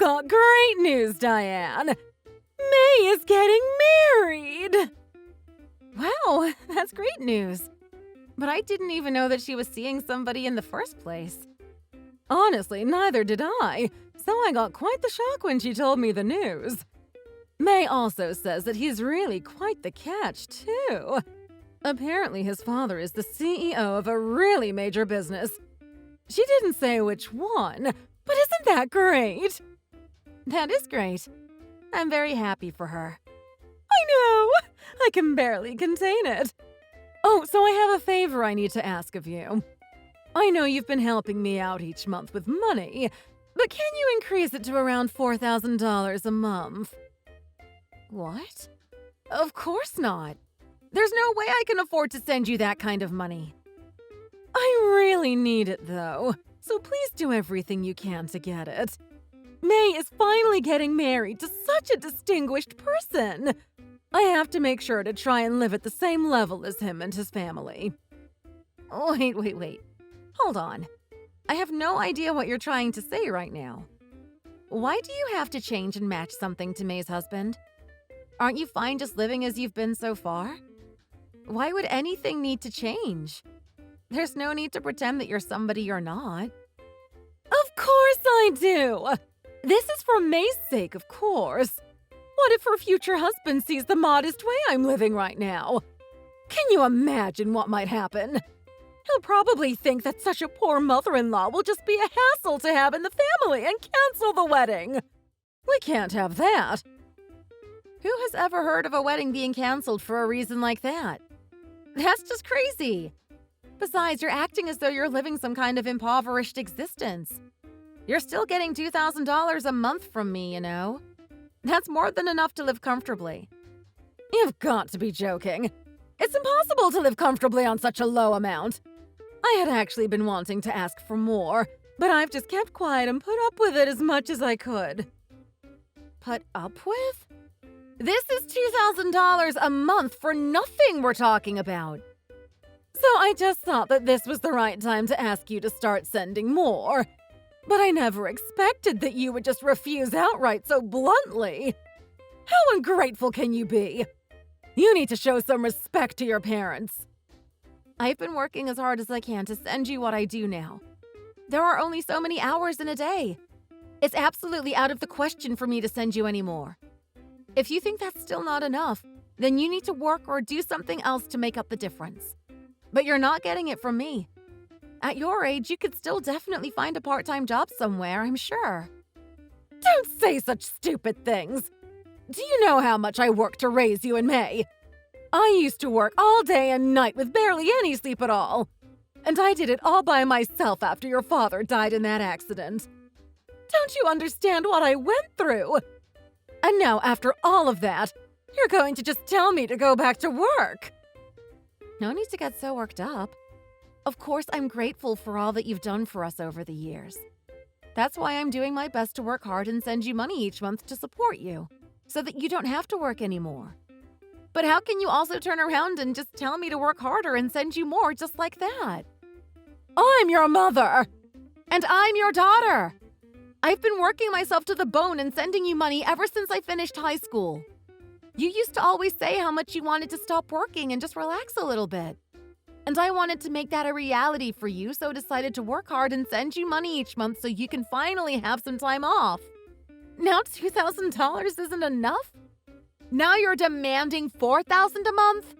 got great news, Diane! May is getting married! Wow, that's great news. But I didn't even know that she was seeing somebody in the first place. Honestly, neither did I, so I got quite the shock when she told me the news. May also says that he's really quite the catch, too. Apparently his father is the CEO of a really major business. She didn't say which one, but isn't that great? That is great. I'm very happy for her. I know! I can barely contain it. Oh, so I have a favor I need to ask of you. I know you've been helping me out each month with money, but can you increase it to around $4,000 a month? What? Of course not. There's no way I can afford to send you that kind of money. I really need it, though, so please do everything you can to get it. May is finally getting married to such a distinguished person. I have to make sure to try and live at the same level as him and his family. Wait. Hold on. I have no idea what you're trying to say right now. Why do you have to change and match something to May's husband? Aren't you fine just living as you've been so far? Why would anything need to change? There's no need to pretend that you're somebody you're not. Of course I do! This is for May's sake, of course. What if her future husband sees the modest way I'm living right now? Can you imagine what might happen? He'll probably think that such a poor mother-in-law will just be a hassle to have in the family and cancel the wedding. We can't have that. Who has ever heard of a wedding being canceled for a reason like that? That's just crazy. Besides, you're acting as though you're living some kind of impoverished existence. You're still getting $2,000 a month from me, you know. That's more than enough to live comfortably. You've got to be joking. It's impossible to live comfortably on such a low amount. I had actually been wanting to ask for more, but I've just kept quiet and put up with it as much as I could. Put up with? This is $2,000 a month for nothing we're talking about. So I just thought that this was the right time to ask you to start sending more. But I never expected that you would just refuse outright so bluntly. How ungrateful can you be? You need to show some respect to your parents. I've been working as hard as I can to send you what I do now. There are only so many hours in a day. It's absolutely out of the question for me to send you any more. If you think that's still not enough, then you need to work or do something else to make up the difference. But you're not getting it from me. At your age, you could still definitely find a part-time job somewhere, I'm sure. Don't say such stupid things. Do you know how much I worked to raise you and May? I used to work all day and night with barely any sleep at all. And I did it all by myself after your father died in that accident. Don't you understand what I went through? And now, after all of that, you're going to just tell me to go back to work. No need to get so worked up. Of course, I'm grateful for all that you've done for us over the years. That's why I'm doing my best to work hard and send you money each month to support you, so that you don't have to work anymore. But how can you also turn around and just tell me to work harder and send you more just like that? I'm your mother! And I'm your daughter! I've been working myself to the bone and sending you money ever since I finished high school. You used to always say how much you wanted to stop working and just relax a little bit. And I wanted to make that a reality for you, so decided to work hard and send you money each month so you can finally have some time off. Now $2,000 isn't enough? Now you're demanding $4,000 a month?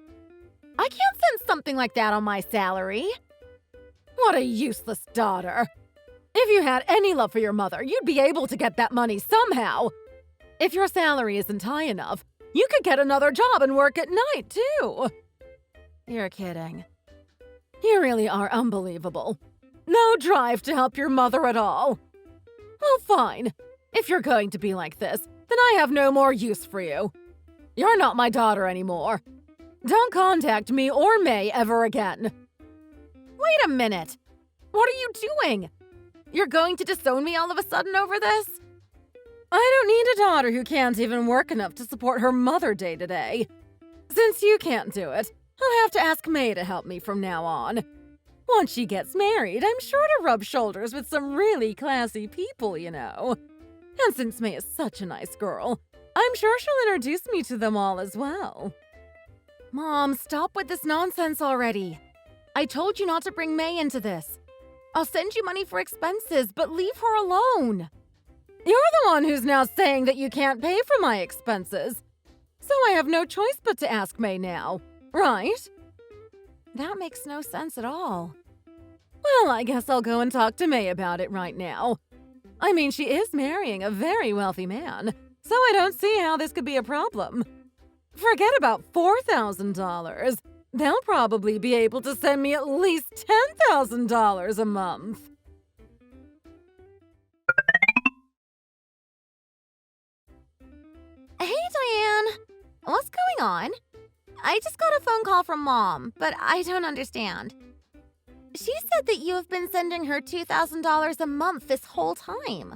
I can't send something like that on my salary. What a useless daughter. If you had any love for your mother, you'd be able to get that money somehow. If your salary isn't high enough, you could get another job and work at night, too. You're kidding. You really are unbelievable. No drive to help your mother at all. Well, fine. If you're going to be like this, then I have no more use for you. You're not my daughter anymore. Don't contact me or May ever again. Wait a minute. What are you doing? You're going to disown me all of a sudden over this? I don't need a daughter who can't even work enough to support her mother day to day. Since you can't do it, I'll have to ask May to help me from now on. Once she gets married, I'm sure to rub shoulders with some really classy people, you know. And since May is such a nice girl, I'm sure she'll introduce me to them all as well. Mom, stop with this nonsense already. I told you not to bring May into this. I'll send you money for expenses, but leave her alone. You're the one who's now saying that you can't pay for my expenses. So I have no choice but to ask May now, right? That makes no sense at all. Well, I guess I'll go and talk to May about it right now. I mean, she is marrying a very wealthy man, so I don't see how this could be a problem. Forget about $4,000. They'll probably be able to send me at least $10,000 a month. Hey, Diane. What's going on? I just got a phone call from Mom, but I don't understand. She said that you have been sending her $2,000 a month this whole time.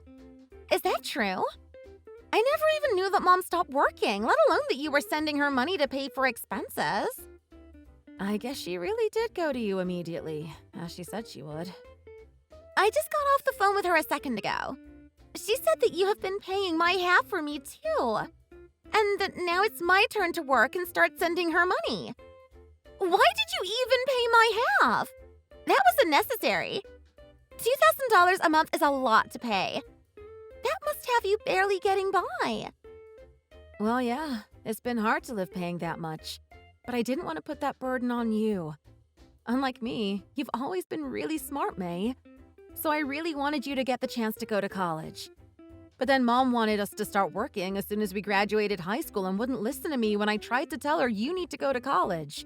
Is that true? I never even knew that Mom stopped working, let alone that you were sending her money to pay for expenses. I guess she really did go to you immediately, as she said she would. I just got off the phone with her a second ago. She said that you have been paying my half for me too. And that now it's my turn to work and start sending her money. Why did you even pay my half? That was unnecessary. $2,000 a month is a lot to pay. That must have you barely getting by. Well, yeah, it's been hard to live paying that much. But I didn't want to put that burden on you. Unlike me, you've always been really smart, May. So I really wanted you to get the chance to go to college. But then Mom wanted us to start working as soon as we graduated high school and wouldn't listen to me when I tried to tell her you need to go to college.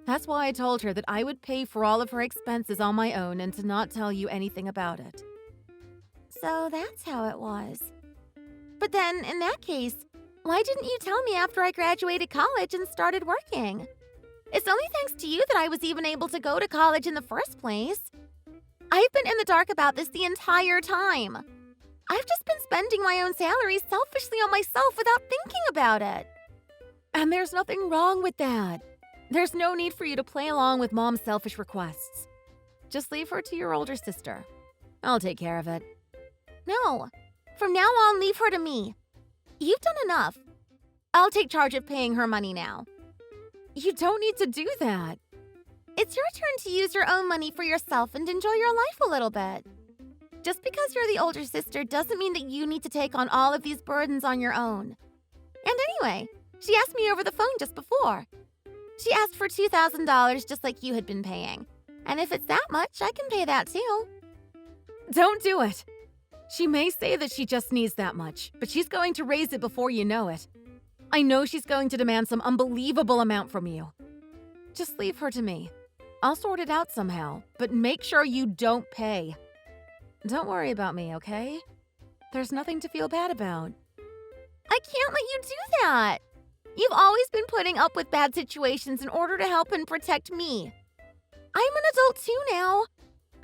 That's why I told her that I would pay for all of her expenses on my own and to not tell you anything about it. So that's how it was. But then, in that case, why didn't you tell me after I graduated college and started working? It's only thanks to you that I was even able to go to college in the first place. I've been in the dark about this the entire time. I've just been spending my own salary selfishly on myself without thinking about it. And there's nothing wrong with that. There's no need for you to play along with Mom's selfish requests. Just leave her to your older sister. I'll take care of it. No. From now on, leave her to me. You've done enough. I'll take charge of paying her money now. You don't need to do that. It's your turn to use your own money for yourself and enjoy your life a little bit. Just because you're the older sister doesn't mean that you need to take on all of these burdens on your own. And anyway, she asked me over the phone just before. She asked for $2,000 just like you had been paying. And if it's that much, I can pay that too. Don't do it. She may say that she just needs that much, but she's going to raise it before you know it. I know she's going to demand some unbelievable amount from you. Just leave her to me. I'll sort it out somehow, but make sure you don't pay. Don't worry about me, okay? There's nothing to feel bad about. I can't let you do that. You've always been putting up with bad situations in order to help and protect me. I'm an adult too now.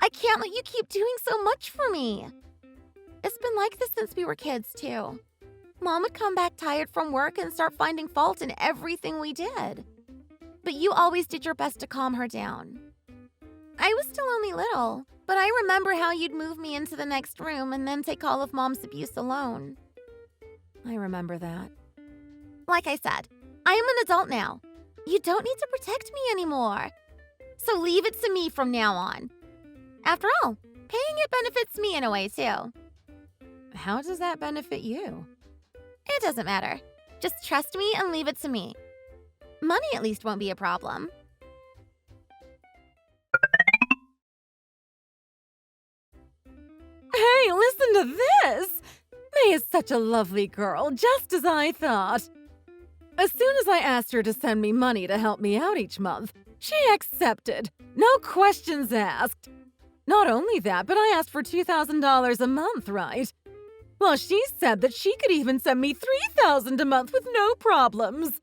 I can't let you keep doing so much for me. It's been like this since we were kids, too. Mom would come back tired from work and start finding fault in everything we did. But you always did your best to calm her down. I was still only little, but I remember how you'd move me into the next room and then take all of Mom's abuse alone. I remember that. Like I said, I am an adult now. You don't need to protect me anymore. So leave it to me from now on. After all, paying it benefits me in a way, too. How does that benefit you? It doesn't matter. Just trust me and leave it to me. Money at least won't be a problem. Hey, listen to this! May is such a lovely girl, just as I thought. As soon as I asked her to send me money to help me out each month, she accepted. No questions asked. Not only that, but I asked for $2,000 a month, right? Well, she said that she could even send me $3,000 a month with no problems.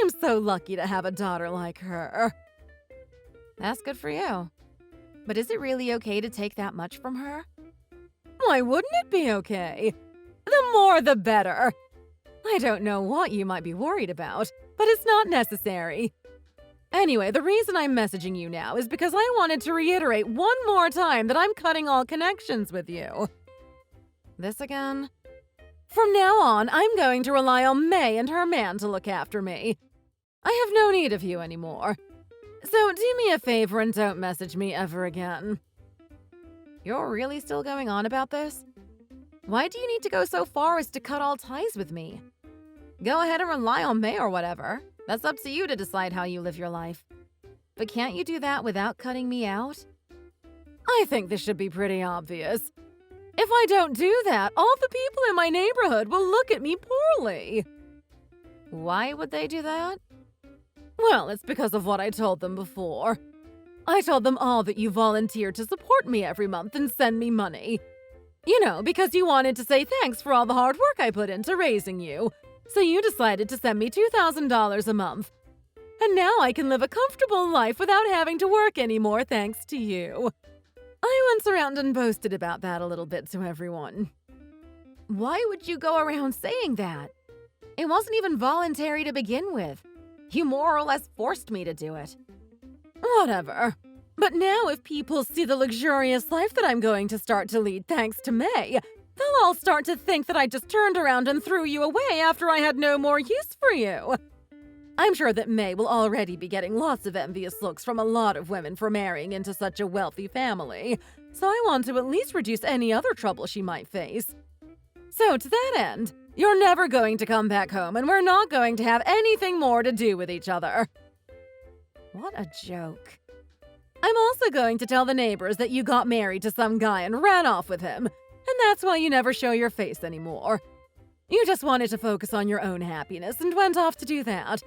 I'm so lucky to have a daughter like her. That's good for you. But is it really okay to take that much from her? Why wouldn't it be okay? The more the better. I don't know what you might be worried about, but it's not necessary. Anyway, the reason I'm messaging you now is because I wanted to reiterate one more time that I'm cutting all connections with you. This again? From now on, I'm going to rely on May and her man to look after me. I have no need of you anymore. So do me a favor and don't message me ever again. You're really still going on about this? Why do you need to go so far as to cut all ties with me? Go ahead and rely on May or whatever. That's up to you to decide how you live your life. But can't you do that without cutting me out? I think this should be pretty obvious. If I don't do that, all the people in my neighborhood will look at me poorly. Why would they do that? Well, it's because of what I told them before. I told them all that you volunteered to support me every month and send me money. You know, because you wanted to say thanks for all the hard work I put into raising you. So you decided to send me $2,000 a month. And now I can live a comfortable life without having to work anymore thanks to you. I went around and boasted about that a little bit to everyone. Why would you go around saying that? It wasn't even voluntary to begin with. You more or less forced me to do it. Whatever. But now if people see the luxurious life that I'm going to start to lead thanks to May, they'll all start to think that I just turned around and threw you away after I had no more use for you. I'm sure that May will already be getting lots of envious looks from a lot of women for marrying into such a wealthy family, so I want to at least reduce any other trouble she might face. So to that end, you're never going to come back home and we're not going to have anything more to do with each other. What a joke. I'm also going to tell the neighbors that you got married to some guy and ran off with him, and that's why you never show your face anymore. You just wanted to focus on your own happiness and went off to do that.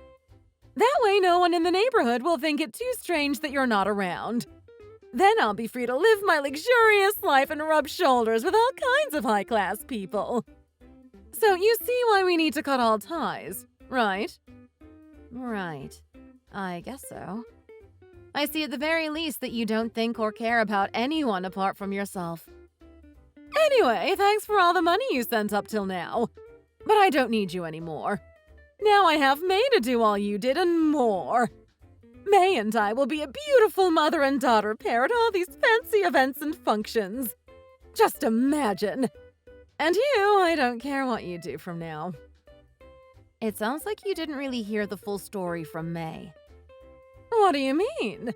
That way no one in the neighborhood will think it too strange that you're not around. Then I'll be free to live my luxurious life and rub shoulders with all kinds of high-class people. So you see why we need to cut all ties, right? Right. I guess so. I see at the very least that you don't think or care about anyone apart from yourself. Anyway, thanks for all the money you sent up till now. But I don't need you anymore. Now I have May to do all you did and more. May and I will be a beautiful mother and daughter pair at all these fancy events and functions. Just imagine. And you, I don't care what you do from now. It sounds like you didn't really hear the full story from May. What do you mean?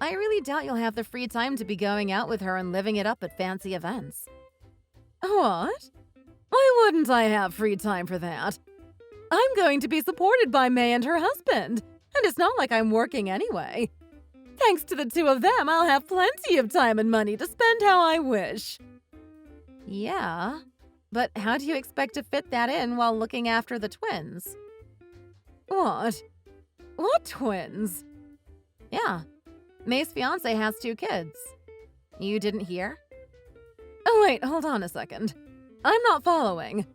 I really doubt you'll have the free time to be going out with her and living it up at fancy events. What? Why wouldn't I have free time for that? I'm going to be supported by May and her husband, and it's not like I'm working anyway. Thanks to the two of them, I'll have plenty of time and money to spend how I wish. Yeah, but how do you expect to fit that in while looking after the twins? What? What twins? Yeah, May's fiance has 2 kids. You didn't hear? Oh wait, hold on a second. I'm not following.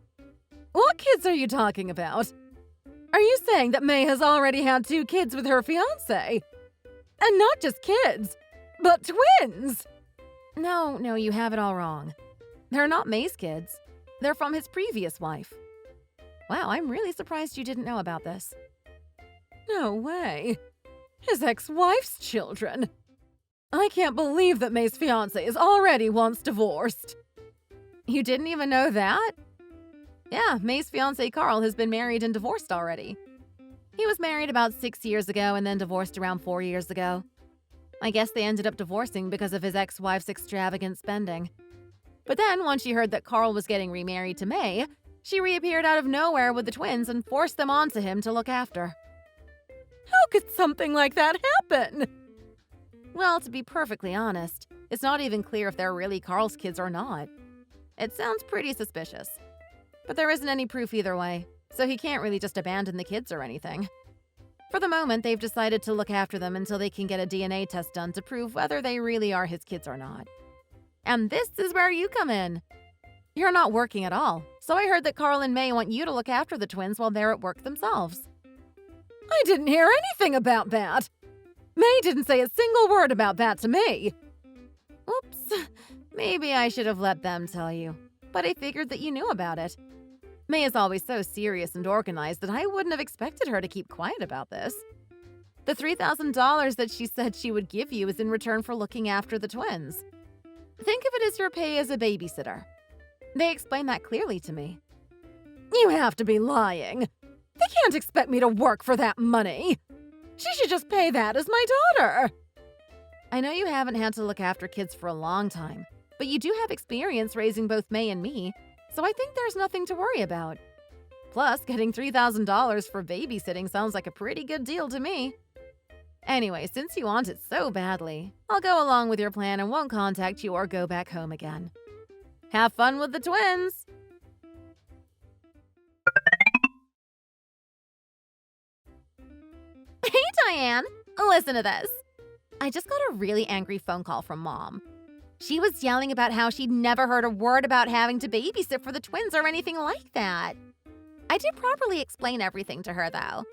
What kids are you talking about? Are you saying that May has already had 2 kids with her fiancé? And not just kids, but twins! No, you have it all wrong. They're not May's kids. They're from his previous wife. Wow, I'm really surprised you didn't know about this. No way. His ex-wife's children. I can't believe that May's fiancé is already once divorced. You didn't even know that? Yeah, May's fiancé Carl has been married and divorced already. He was married about 6 years ago and then divorced around 4 years ago. I guess they ended up divorcing because of his ex-wife's extravagant spending. But then, once she heard that Carl was getting remarried to May, she reappeared out of nowhere with the twins and forced them onto him to look after. How could something like that happen? Well, to be perfectly honest, it's not even clear if they're really Carl's kids or not. It sounds pretty suspicious. But there isn't any proof either way, so he can't really just abandon the kids or anything. For the moment, they've decided to look after them until they can get a DNA test done to prove whether they really are his kids or not. And this is where you come in. You're not working at all, so I heard that Carl and May want you to look after the twins while they're at work themselves. I didn't hear anything about that. May didn't say a single word about that to me. Oops, maybe I should have let them tell you, but I figured that you knew about it. May is always so serious and organized that I wouldn't have expected her to keep quiet about this. The $3,000 that she said she would give you is in return for looking after the twins. Think of it as your pay as a babysitter. They explained that clearly to me. You have to be lying. They can't expect me to work for that money. She should just pay that as my daughter. I know you haven't had to look after kids for a long time, but you do have experience raising both May and me, so I think there's nothing to worry about. Plus, getting $3,000 for babysitting sounds like a pretty good deal to me. Anyway, since you want it so badly, I'll go along with your plan and won't contact you or go back home again. Have fun with the twins! Hey, Diane! Listen to this. I just got a really angry phone call from Mom. She was yelling about how she'd never heard a word about having to babysit for the twins or anything like that. I did properly explain everything to her, though.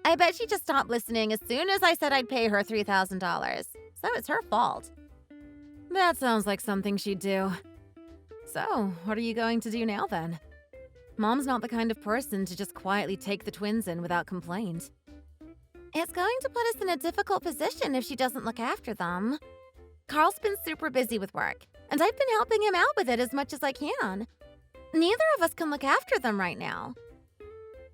I bet she just stopped listening as soon as I said I'd pay her $3,000, so it's her fault. That sounds like something she'd do. So, what are you going to do now then? Mom's not the kind of person to just quietly take the twins in without complaint. It's going to put us in a difficult position if she doesn't look after them. Carl's been super busy with work, and I've been helping him out with it as much as I can. Neither of us can look after them right now.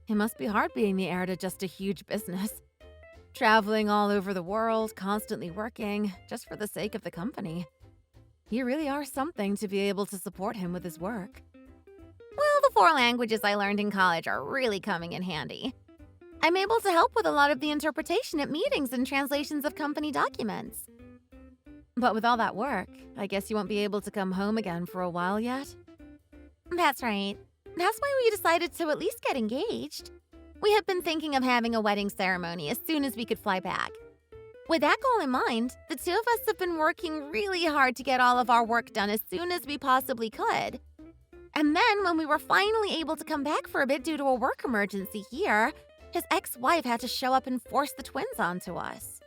It must be hard being the heir to just a huge business. Traveling all over the world, constantly working, just for the sake of the company. You really are something to be able to support him with his work. Well, the 4 languages I learned in college are really coming in handy. I'm able to help with a lot of the interpretation at meetings and translations of company documents. But with all that work, I guess you won't be able to come home again for a while yet? That's right. That's why we decided to at least get engaged. We have been thinking of having a wedding ceremony as soon as we could fly back. With that goal in mind, the 2 of us have been working really hard to get all of our work done as soon as we possibly could. And then when we were finally able to come back for a bit due to a work emergency here, his ex-wife had to show up and force the twins onto us.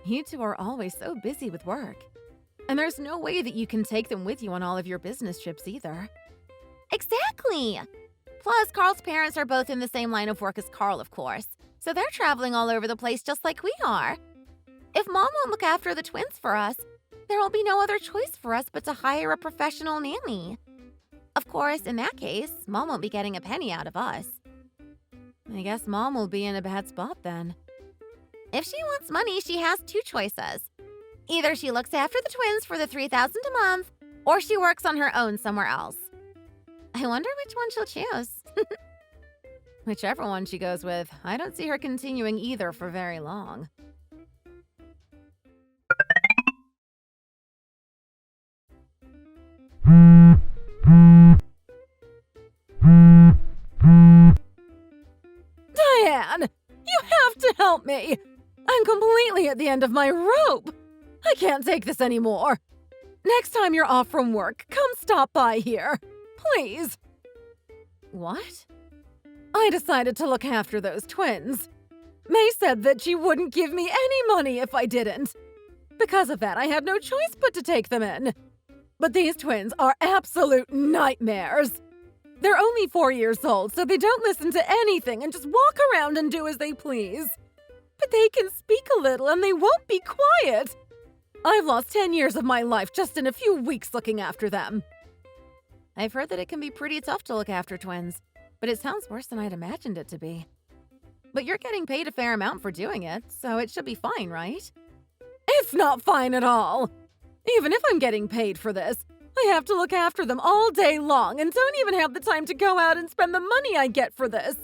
You 2 are always so busy with work. And there's no way that you can take them with you on all of your business trips either. Exactly! Plus, Carl's parents are both in the same line of work as Carl, of course, so they're traveling all over the place just like we are. If Mom won't look after the twins for us, there will be no other choice for us but to hire a professional nanny. Of course, in that case, Mom won't be getting a penny out of us. I guess Mom will be in a bad spot then. If she wants money, she has 2 choices. Either she looks after the twins for the $3,000 a month, or she works on her own somewhere else. I wonder which one she'll choose. Whichever one she goes with, I don't see her continuing either for very long. Diane! You have to help me! I'm completely at the end of my rope! I can't take this anymore! Next time you're off from work, come stop by here. Please. What? I decided to look after those twins. May said that she wouldn't give me any money if I didn't. Because of that, I had no choice but to take them in. But these twins are absolute nightmares. They're only 4 years old, so they don't listen to anything and just walk around and do as they please. But they can speak a little and they won't be quiet. I've lost 10 years of my life just in a few weeks looking after them. I've heard that it can be pretty tough to look after twins, but it sounds worse than I'd imagined it to be. But you're getting paid a fair amount for doing it, so it should be fine, right? It's not fine at all! Even if I'm getting paid for this, I have to look after them all day long and don't even have the time to go out and spend the money I get for this.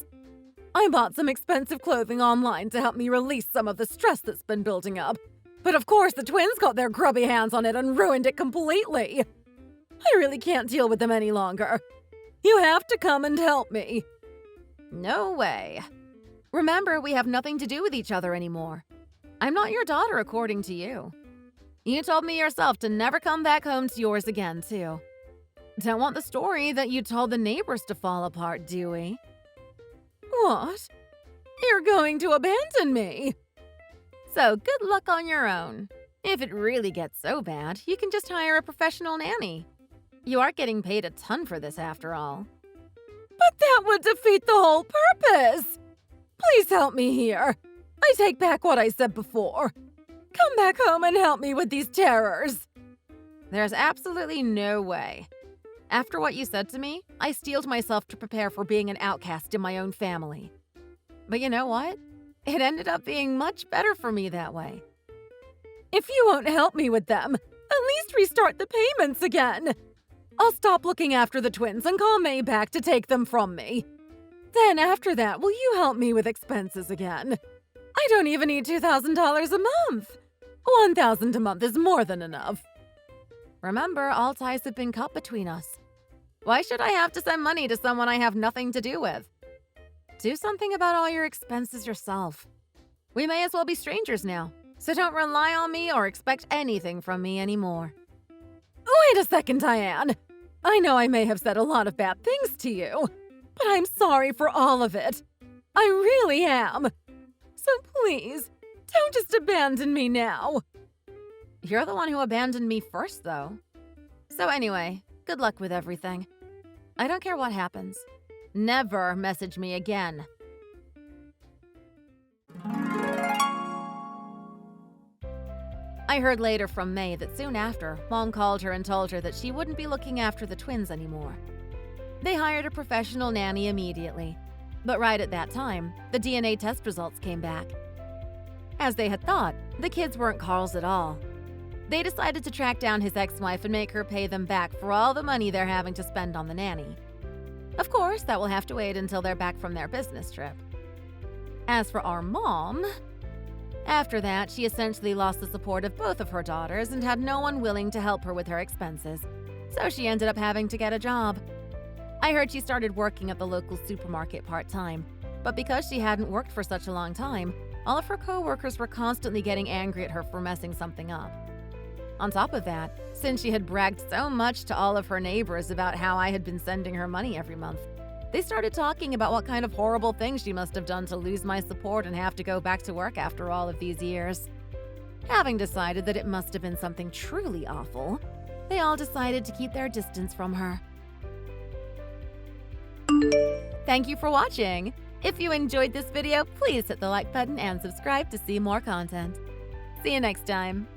I bought some expensive clothing online to help me release some of the stress that's been building up. But of course, the twins got their grubby hands on it and ruined it completely. I really can't deal with them any longer. You have to come and help me. No way. Remember, we have nothing to do with each other anymore. I'm not your daughter according to you. You told me yourself to never come back home to yours again, too. Don't want the story that you told the neighbors to fall apart, do we? What? You're going to abandon me? So good luck on your own. If it really gets so bad, you can just hire a professional nanny. You are getting paid a ton for this after all. But that would defeat the whole purpose! Please help me here. I take back what I said before. Come back home and help me with these terrors. There's absolutely no way. After what you said to me, I steeled myself to prepare for being an outcast in my own family. But you know what? It ended up being much better for me that way. If you won't help me with them, at least restart the payments again. I'll stop looking after the twins and call May back to take them from me. Then after that, will you help me with expenses again? I don't even need $2,000 a month. $1,000 a month is more than enough. Remember, all ties have been cut between us. Why should I have to send money to someone I have nothing to do with? Do something about all your expenses yourself. We may as well be strangers now, so don't rely on me or expect anything from me anymore. Wait a second, Diane. I know I may have said a lot of bad things to you, but I'm sorry for all of it. I really am. So please, don't just abandon me now. You're the one who abandoned me first, though. So anyway, good luck with everything. I don't care what happens. Never message me again. I heard later from May that soon after, Mom called her and told her that she wouldn't be looking after the twins anymore. They hired a professional nanny immediately. But right at that time, the DNA test results came back. As they had thought, the kids weren't Carl's at all. They decided to track down his ex-wife and make her pay them back for all the money they're having to spend on the nanny. Of course, that will have to wait until they're back from their business trip. As for our mom, after that, she essentially lost the support of both of her daughters and had no one willing to help her with her expenses, so she ended up having to get a job. I heard she started working at the local supermarket part-time, but because she hadn't worked for such a long time, all of her co-workers were constantly getting angry at her for messing something up. On top of that, since she had bragged so much to all of her neighbors about how I had been sending her money every month, they started talking about what kind of horrible things she must have done to lose my support and have to go back to work after all of these years. Having decided that it must have been something truly awful, they all decided to keep their distance from her. Thank you for watching! If you enjoyed this video, please hit the like button and subscribe to see more content. See you next time!